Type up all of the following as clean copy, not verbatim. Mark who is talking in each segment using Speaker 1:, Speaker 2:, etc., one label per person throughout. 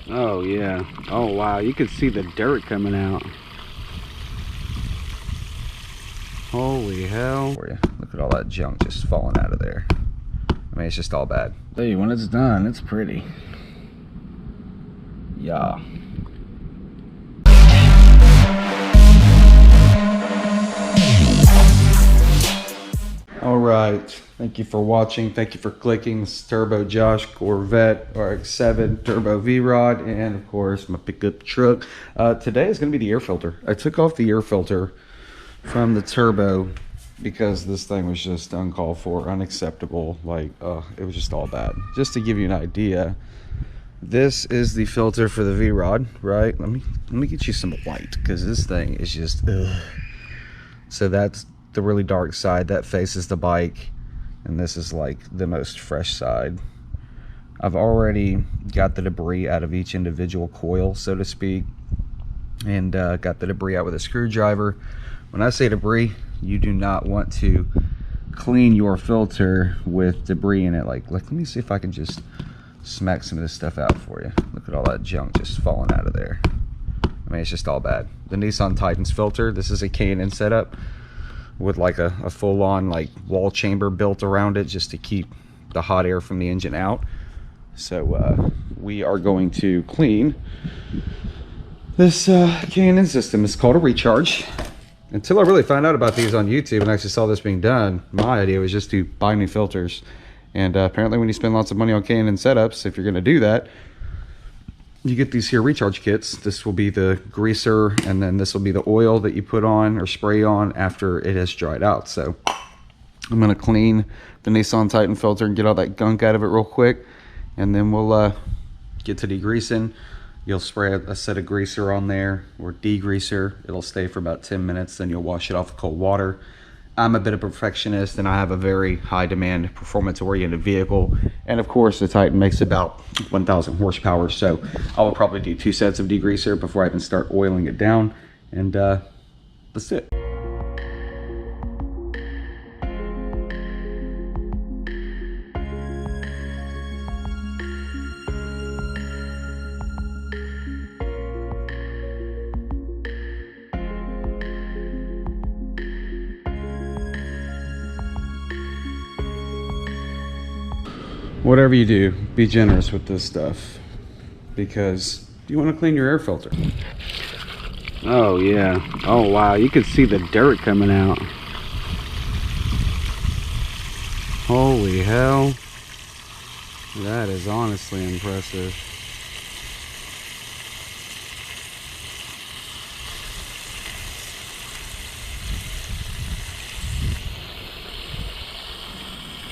Speaker 1: Oh yeah. Oh wow, you can see the dirt coming out. Holy hell.
Speaker 2: For you. Look at all that junk just falling out of there. I mean, it's just all bad.
Speaker 1: Hey, when it's done, it's pretty.
Speaker 2: Yeah. All right. Thank you for watching. Thank you for clicking. This is Turbo Josh Corvette RX-7 Turbo V-Rod, and of course my pickup truck. Today is going to be the air filter. I took off the air filter from the turbo because this thing was just uncalled for, unacceptable. Like, it was just all bad. Just to give you an idea, this is the filter for the V-Rod, right? Let me get you some light because this thing is just ugh. So that's the really dark side that faces the bike, and this is like the most fresh side. I've already got the debris out of each individual coil, so to speak, and got the debris out with a screwdriver. When I say debris, you do not want to clean your filter with debris in it. Like let me see if I can just smack some of this stuff out for you. Look at all that junk just falling out of there. I mean, it's just all bad. The Nissan Titan's filter, this is a K&N setup with like a full-on like wall chamber built around it just to keep the hot air from the engine out. So we are going to clean this K&N system. It's called a recharge. Until I really found out about these on YouTube and actually saw this being done, my idea was just to buy new filters. And apparently when you spend lots of money on K&N setups, if you're going to do that, you get these here recharge kits. This will be the greaser, and then this will be the oil that you put on or spray on after it has dried out. So I'm going to clean the Nissan Titan filter and get all that gunk out of it real quick, and then we'll get to degreasing. You'll spray a set of greaser on there or degreaser. It'll stay for about 10 minutes, then you'll wash it off with cold water. I'm a bit of a perfectionist, and I have a very high demand performance oriented vehicle, and of course the Titan makes about 1,000 horsepower, so I will probably do 2 sets of degreaser before I even start oiling it down, and that's it. Whatever you do, be generous with this stuff, because you want to clean your air filter.
Speaker 1: Oh yeah. Oh wow, you can see the dirt coming out. Holy hell. That is honestly impressive.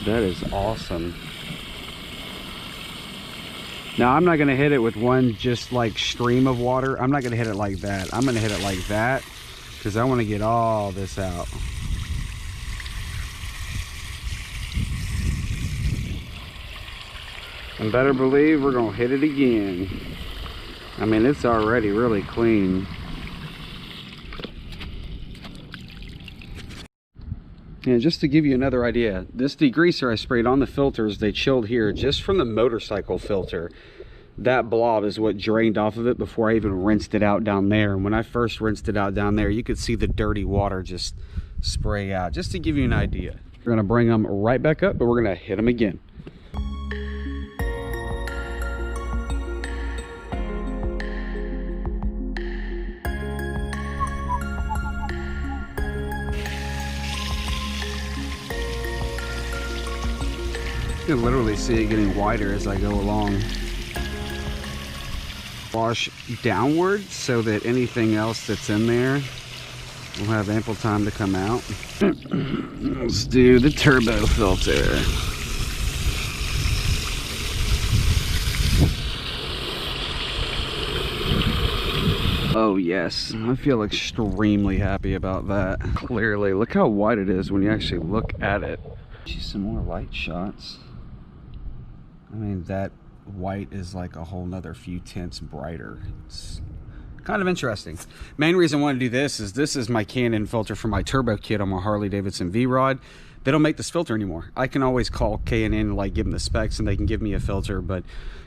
Speaker 1: That is awesome. Now I'm not going to hit it with one just like stream of water. I'm not going to hit it like that. I'm going to hit it like that because I want to get all this out. And better believe we're going to hit it again. I mean, it's already really clean. Yeah, just to give you another idea, this degreaser I sprayed on the filters, they chilled here just from the motorcycle filter. That blob is what drained off of it before I even rinsed it out down there. And when I first rinsed it out down there, you could see the dirty water just spray out, just to give you an idea. We're gonna bring them right back up, but we're gonna hit them again. You can literally see it getting wider as I go along. Wash downward so that anything else that's in there will have ample time to come out. Let's do the turbo filter. Oh yes, I feel extremely happy about that. Clearly, look how white it is when you actually look at it. Just some more light shots. I mean, that white is like a whole nother few tints brighter. It's kind of interesting. Main reason I want to do this is my K&N filter for my turbo kit on my Harley Davidson V-Rod. they don't make this filter anymore. I can always call K&N and like give them the specs and they can give me a filter, but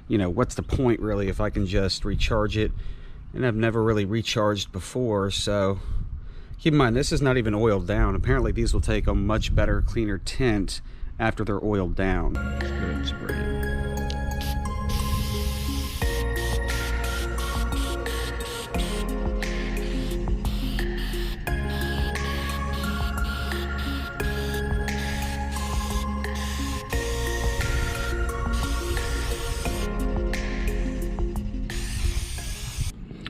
Speaker 1: you know, what's the point really if I can just recharge it? And I've never really recharged before, so keep in mind this is not even oiled down. Apparently these will take a much better, cleaner tint after they're oiled down. Let's go ahead and spray it.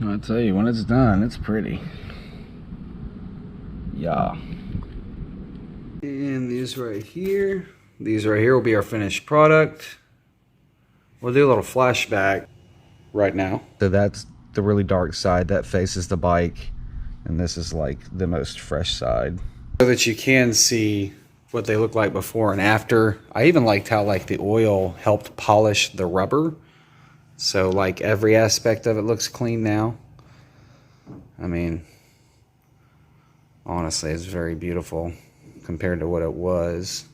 Speaker 2: I tell you, when it's done, it's pretty. Yeah. And these right here will be our finished product. We'll do a little flashback right now. So that's the really dark side that faces the bike, and this is like the most fresh side. So that you can see what they look like before and after. I even liked how like the oil helped polish the rubber. So like every aspect of it looks clean now. I mean, honestly, it's very beautiful compared to what it was.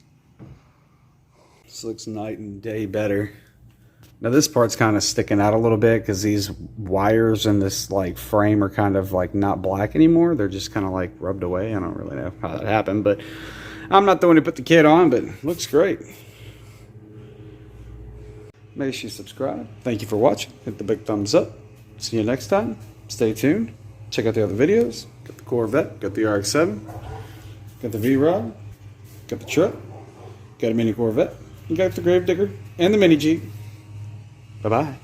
Speaker 2: This looks night and day better. Now this part's kind of sticking out a little bit because these wires in this like frame are kind of like not black anymore. They're just kind of like rubbed away. I don't really know how that happened, but I'm not the one who put the kit on, but it looks great. Make sure you subscribe. Thank you for watching. Hit the big thumbs up. See you next time. Stay tuned. Check out the other videos. Got the Corvette, got the RX-7, got the V-Rod, got the truck, got a mini Corvette, you got the Gravedigger, and the mini Jeep. Bye-bye.